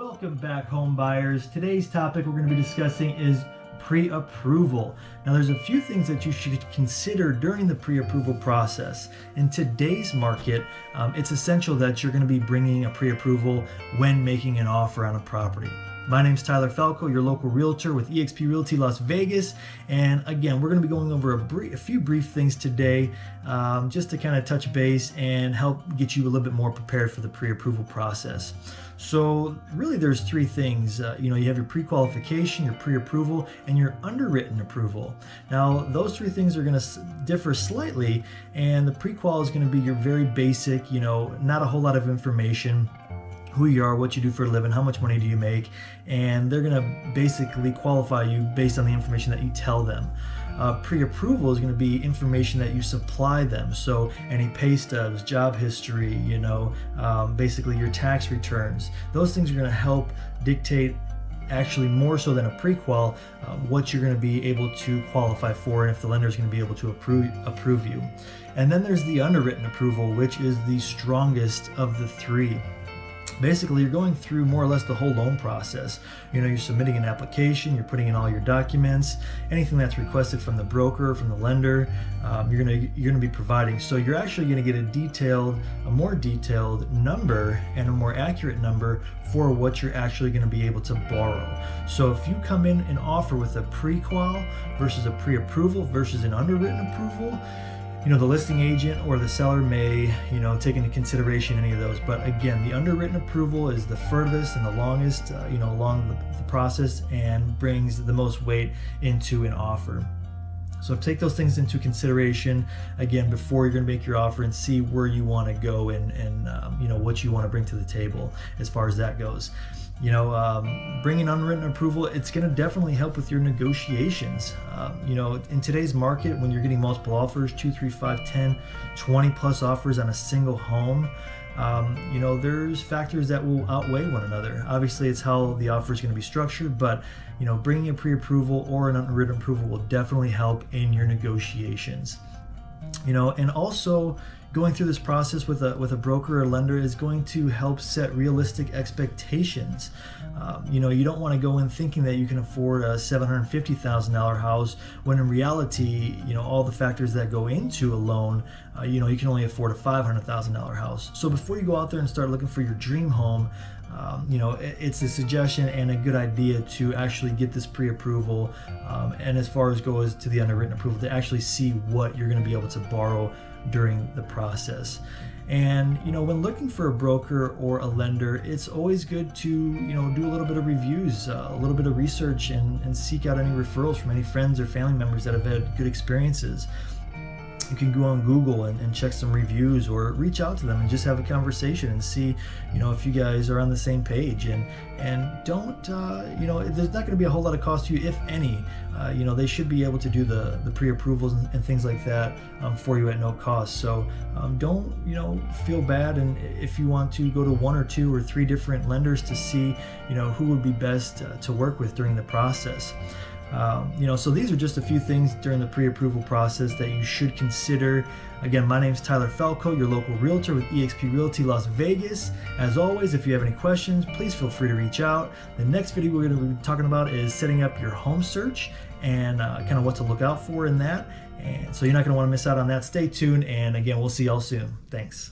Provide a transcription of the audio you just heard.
Welcome back, home buyers. Today's topic we're going to be discussing is pre-approval. Now, there's a few things that you should consider during the pre-approval process. In today's market, it's essential that you're going to be bringing a pre-approval when making an offer on a property. My name's Tyler Falco, your local realtor with eXp Realty Las Vegas. And again, we're going to be going over a few brief things today, just to kind of touch base and help get you a little bit more prepared for the pre-approval process. So really there's three things. You have your pre-qualification, your pre-approval, and your underwritten approval. Now, those three things are going to differ slightly, and the pre-qual is going to be your very basic, not a whole lot of information. Who you are, what you do for a living, how much money do you make, and they're going to basically qualify you based on the information that you tell them. Pre-approval is going to be information that you supply them, so any pay stubs, job history, basically your tax returns. Those things are going to help dictate, actually more so than a pre-qual, what you're going to be able to qualify for and if the lender is going to be able to approve you. And then there's the underwritten approval, which is the strongest of the three. Basically, you're going through more or less the whole loan process. You're submitting an application, you're putting in all your documents, anything that's requested from the broker, from the lender, you're gonna be providing. So you're actually gonna get a more detailed number and a more accurate number for what you're actually gonna be able to borrow. So if you come in and offer with a pre-qual versus a pre-approval versus an underwritten approval, the listing agent or the seller may, take into consideration any of those. But again, the underwritten approval is the furthest and the longest, along the process and brings the most weight into an offer. So take those things into consideration, again, before you're going to make your offer and see where you want to go and what you want to bring to the table as far as that goes. Bringing underwritten approval, it's going to definitely help with your negotiations. In today's market, when you're getting multiple offers, 2, 3, 5, 10, 20 plus offers on a single home, there's factors that will outweigh one another. Obviously, it's how the offer is going to be structured, but bringing a pre-approval or an underwritten approval will definitely help in your negotiations. And also going through this process with a broker or lender is going to help set realistic expectations. You don't want to go in thinking that you can afford a $750,000 house when in reality, all the factors that go into a loan, you can only afford a $500,000 house. So before you go out there and start looking for your dream home, it's a suggestion and a good idea to actually get this pre-approval, and as far as goes to the underwritten approval, to actually see what you're going to be able to borrow during the process. And when looking for a broker or a lender, it's always good to do a little bit of reviews, a little bit of research, and seek out any referrals from any friends or family members that have had good experiences. You can go on Google and check some reviews, or reach out to them and just have a conversation and see, if you guys are on the same page. And don't, there's not going to be a whole lot of cost to you, if any. They should be able to do the pre-approvals and things like that for you at no cost. So don't, feel bad. And if you want to go to 1 or 2 or 3 different lenders to see, who would be best to work with during the process. So these are just a few things during the pre-approval process that you should consider. Again, my name's Tyler Falco, your local realtor with eXp Realty Las Vegas. As always, if you have any questions, please feel free to reach out. The next video we're going to be talking about is setting up your home search and kind of what to look out for in that. And so you're not going to want to miss out on that. Stay tuned, and again, we'll see y'all soon. Thanks.